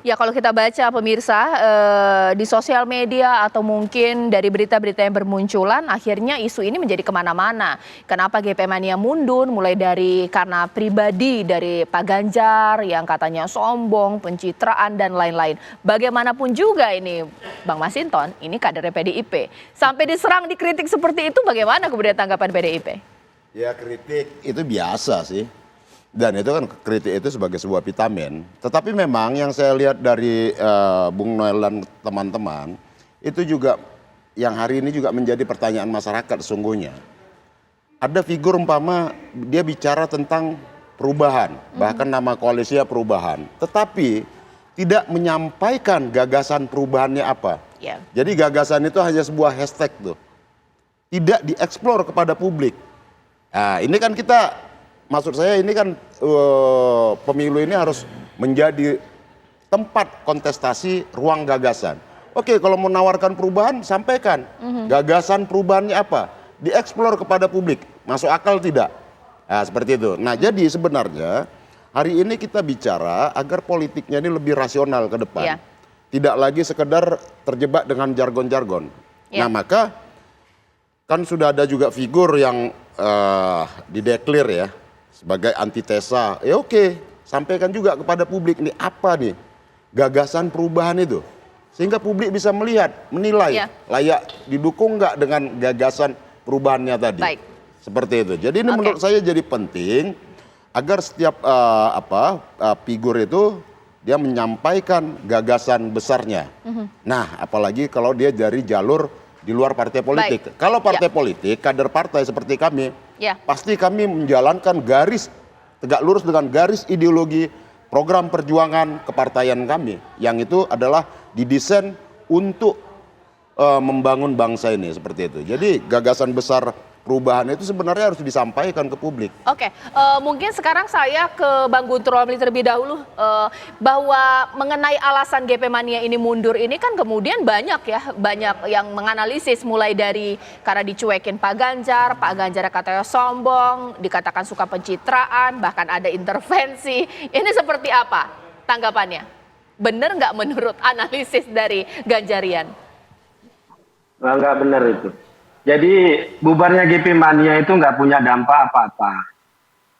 Ya, kalau kita baca pemirsa di sosial media atau mungkin dari berita-berita yang bermunculan, akhirnya isu ini menjadi kemana-mana. Kenapa GP Mania mundur, mulai dari karena pribadi dari Pak Ganjar yang katanya sombong, pencitraan dan lain-lain. Bagaimanapun juga ini Bang Masinton, ini kader PDIP. Sampai diserang, dikritik seperti itu, bagaimana kemudian tanggapan PDIP? Ya, kritik itu biasa sih. Dan itu kan kritik itu sebagai sebuah vitamin. Tetapi memang yang saya lihat dari Bung Noel dan teman-teman, itu juga yang hari ini juga menjadi pertanyaan masyarakat sesungguhnya. Ada figur umpama dia bicara tentang perubahan, bahkan nama koalisinya perubahan. Tetapi tidak menyampaikan gagasan perubahannya apa. Yeah. Jadi gagasan itu hanya sebuah hashtag tuh. Tidak dieksplor kepada publik. Nah, ini kan kita... Maksud saya ini kan pemilu ini harus menjadi tempat kontestasi ruang gagasan. Oke, kalau mau menawarkan perubahan, sampaikan. Gagasan perubahannya apa? Dieksplor kepada publik. Masuk akal tidak? Nah, seperti itu. Nah, jadi sebenarnya hari ini kita bicara agar politiknya ini lebih rasional ke depan. Yeah. Tidak lagi sekedar terjebak dengan jargon-jargon. Yeah. Nah, maka kan sudah ada juga figur yang dideklir ya. Sebagai antitesa, ya oke, sampaikan juga kepada publik nih apa nih gagasan perubahan itu. Sehingga publik bisa melihat, menilai layak didukung nggak dengan gagasan perubahannya tadi. Baik. Seperti itu. Jadi ini menurut saya jadi penting agar setiap figur itu dia menyampaikan gagasan besarnya. Nah, apalagi kalau dia dari jalur di luar partai politik. Baik. Kalau partai politik, kader partai seperti kami, pasti kami menjalankan garis tegak lurus dengan garis ideologi program perjuangan kepartaian kami. Yang itu adalah didesain untuk membangun bangsa ini seperti itu. Jadi gagasan besar perubahan itu sebenarnya harus disampaikan ke publik. Oke, mungkin sekarang saya ke Bang Guntur Romli terlebih dahulu, bahwa mengenai alasan GP Mania ini mundur ini kan kemudian banyak yang menganalisis, mulai dari karena dicuekin Pak Ganjar katanya sombong, dikatakan suka pencitraan, bahkan ada intervensi. Ini seperti apa tanggapannya? Benar nggak menurut analisis dari Ganjarian? Nggak benar itu. Jadi bubarnya GP Mania itu nggak punya dampak apa-apa.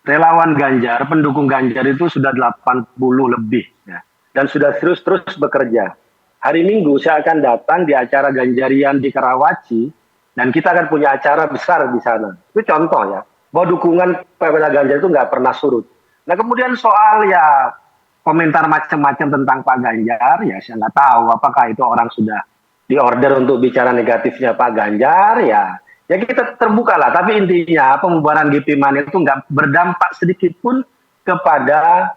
Relawan Ganjar, pendukung Ganjar itu sudah 80 lebih ya, dan sudah terus bekerja. Hari Minggu saya akan datang di acara Ganjarian di Karawaci dan kita akan punya acara besar di sana. Itu contoh ya, bahwa dukungan kepada Ganjar itu nggak pernah surut. Nah kemudian soal ya komentar macam-macam tentang Pak Ganjar, ya saya nggak tahu apakah itu orang sudah diorder untuk bicara negatifnya Pak Ganjar, ya kita terbuka lah. Tapi intinya pembubaran GP Mania itu nggak berdampak sedikit pun kepada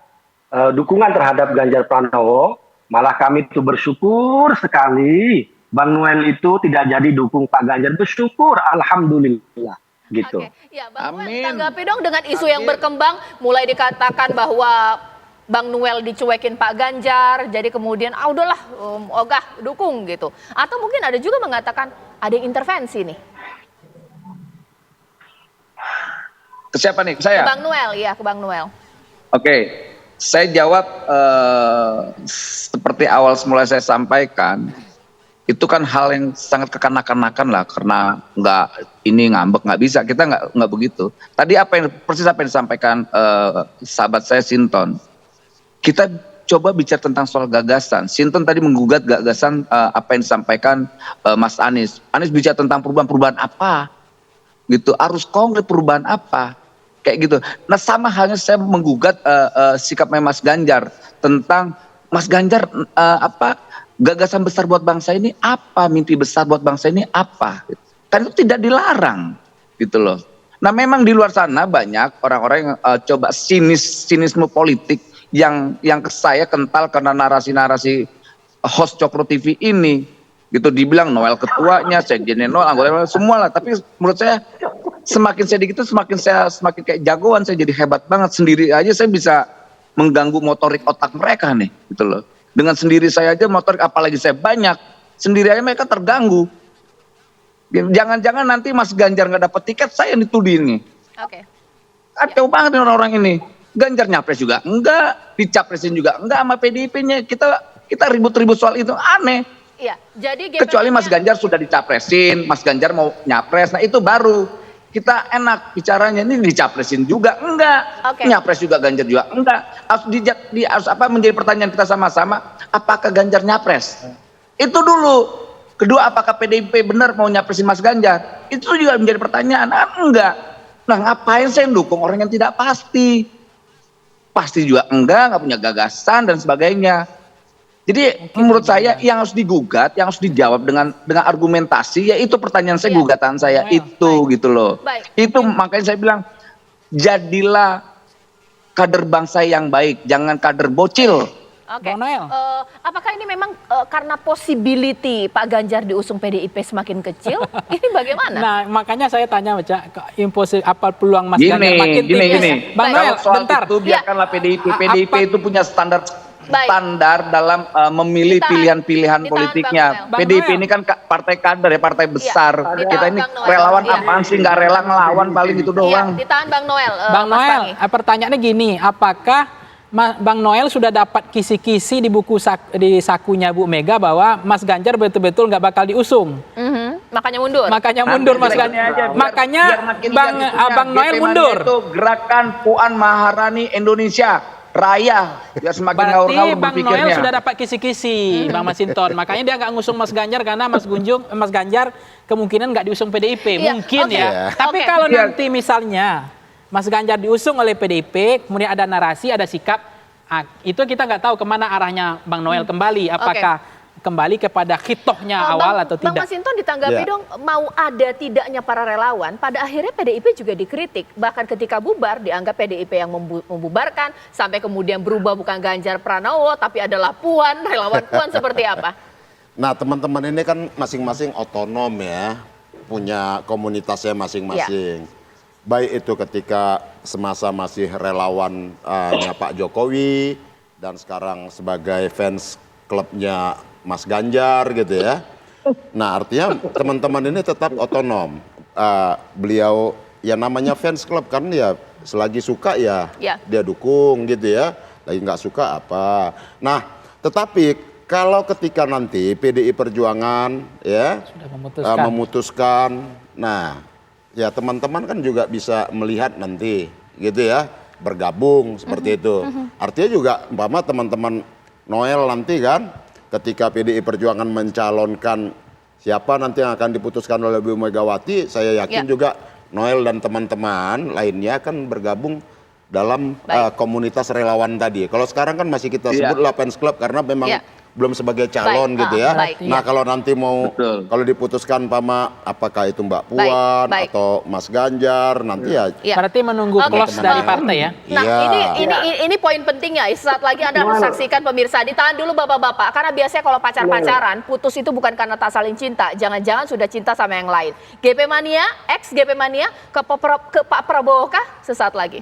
dukungan terhadap Ganjar Pranowo. Malah kami itu bersyukur sekali Bang Noel itu tidak jadi dukung Pak Ganjar, itu syukur, alhamdulillah. Gitu. Ya, Bang Noel, tanggapi dong dengan isu yang berkembang, mulai dikatakan bahwa Bang Noel dicuekin Pak Ganjar, jadi kemudian udahlah ogah dukung gitu. Atau mungkin ada juga mengatakan ada intervensi nih. Ke siapa nih? Saya? Ke Bang Noel, ya ke Bang Noel. Oke, saya jawab seperti awal semula saya sampaikan, itu kan hal yang sangat kekanak-kanakan lah, karena ini ngambek nggak bisa, kita nggak begitu. Tadi persis apa yang disampaikan sahabat saya Sinton. Kita coba bicara tentang soal gagasan. Sinton tadi menggugat gagasan apa yang disampaikan Mas Anies. Anies bicara tentang perubahan apa? Gitu. Arus konkret perubahan apa? Kayak gitu. Nah sama halnya saya menggugat sikapnya Mas Ganjar tentang Mas Ganjar gagasan besar buat bangsa ini apa? Mimpi besar buat bangsa ini apa? Kan itu tidak dilarang, gitu loh. Nah memang di luar sana banyak orang-orang yang coba sinisme politik yang ke saya kental karena narasi-narasi host Cokro TV ini, gitu. Dibilang Noel ketuanya, sekjennya Noel, anggota semua lah. Tapi menurut saya semakin saya gitu semakin kayak jagoan, saya jadi hebat banget. Sendiri aja saya bisa mengganggu motorik otak mereka nih, gitu loh. Dengan sendiri saya aja motorik, apalagi saya banyak, sendiri aja mereka terganggu. Jangan-jangan nanti Mas Ganjar nggak dapat tiket, saya yang ditudih nih. Oke. Kacau banget orang-orang ini. Ganjar nyapres juga enggak, dicapresin juga enggak, sama PDIP-nya kita Kita ribut-ribut soal itu aneh. Iya, jadi Kecuali Mas Ganjar sudah dicapresin, Mas Ganjar mau nyapres, nah itu baru kita enak bicaranya. Ini dicapresin juga enggak, Oke. nyapres juga Ganjar juga enggak. Harus apa menjadi pertanyaan kita sama-sama, apakah Ganjar nyapres? Itu dulu. Kedua, apakah PDIP benar mau nyapresin Mas Ganjar? Itu juga menjadi pertanyaan. Enggak. Nah, ngapain saya dukung orang yang tidak pasti? Pasti juga nggak punya gagasan dan sebagainya. Jadi menurut saya yang harus digugat, yang harus dijawab dengan argumentasi, yaitu pertanyaan saya, Iya. gugatan saya itu gitu loh. Baik. Itu makanya saya bilang, jadilah kader bangsa yang baik, jangan kader bocil. Oke. Bang Noel. Apakah ini memang karena possibility Pak Ganjar diusung PDIP semakin kecil? Ini bagaimana? Nah, makanya saya tanya, apa peluang Mas Gini, Ganjar makin tinggi? gini. Bang Kalau Noel, soal bentar. itu biarkanlah PDIP Apa- itu punya standar Baik. dalam memilih Ditahan. pilihan-pilihan Ditahan, politiknya. Bang Noel. PDIP Bang ini kan partai kader ya, partai besar. Ditahan, Kita ini Bang Noel. relawan Iya. apaan sih, nggak rela ngelawan paling gitu Iya, doang. ditahan Bang Noel. Bang Mas Noel, Pangi. pertanyaannya gini, apakah Bang Noel sudah dapat kisi-kisi di buku di sakunya Bu Mega bahwa Mas Ganjar betul-betul nggak bakal diusung? Makanya mundur. Makanya mundur Mas Nanti Ganjar. aja, biar Makanya makin Bang lihat itunya. Bang Noel GP mundur. Mania itu gerakan Puan Maharani Indonesia Raya, biar semakin Berarti ngawur-ngawur Bang Noel berpikirnya. sudah dapat kisi-kisi, Bang Masinton. Makanya dia nggak ngusung Mas Ganjar karena Mas Ganjar kemungkinan nggak diusung PDIP. Iya, Mungkin oke. ya. Tapi Oke. kalau Iya. nanti misalnya Mas Ganjar diusung oleh PDIP, kemudian ada narasi, ada sikap, itu kita nggak tahu kemana arahnya Bang Noel kembali. Apakah kembali kepada khitohnya awal atau Bang tidak? Masinton ditanggapi Ya. dong, mau ada tidaknya para relawan, pada akhirnya PDIP juga dikritik. Bahkan ketika bubar dianggap PDIP yang membubarkan, sampai kemudian berubah bukan Ganjar Pranowo, tapi adalah Puan, relawan Puan seperti apa? Nah, teman-teman ini kan masing-masing otonom ya, punya komunitasnya masing-masing. Baik itu ketika semasa masih relawannya Pak Jokowi dan sekarang sebagai fans klubnya Mas Ganjar gitu ya. Nah, artinya teman-teman ini tetap otonom. Beliau ya namanya fans klub kan ya, selagi suka ya, Ya. dia dukung gitu ya. Lagi nggak suka apa. Nah, tetapi kalau ketika nanti PDI Perjuangan ya Sudah memutuskan, nah ya teman-teman kan juga bisa melihat nanti gitu ya, bergabung seperti itu. Artinya juga umpama teman-teman Noel nanti kan ketika PDI Perjuangan mencalonkan siapa nanti yang akan diputuskan oleh Bu Megawati, saya yakin Ya. juga Noel dan teman-teman lainnya akan bergabung dalam Baik. komunitas relawan tadi. Kalau sekarang kan masih kita Iya. sebutlah fans club karena memang Iya. belum sebagai calon Baik, gitu ya. baik. Nah, kalau nanti mau Betul. kalau diputuskan apakah itu Mbak Puan baik. atau Mas Ganjar nanti ya. Ya. Berarti menunggu Oke. close dari partai ya? Nah, Iya. ini poin pentingnya. Saat lagi Anda harus saksikan pemirsa. Ditahan dulu Bapak-bapak. Karena biasanya kalau pacaran, putus itu bukan karena tak saling cinta. Jangan-jangan sudah cinta sama yang lain. GP Mania, ex GP Mania, ke Pak Prabowo kah? Sesaat lagi.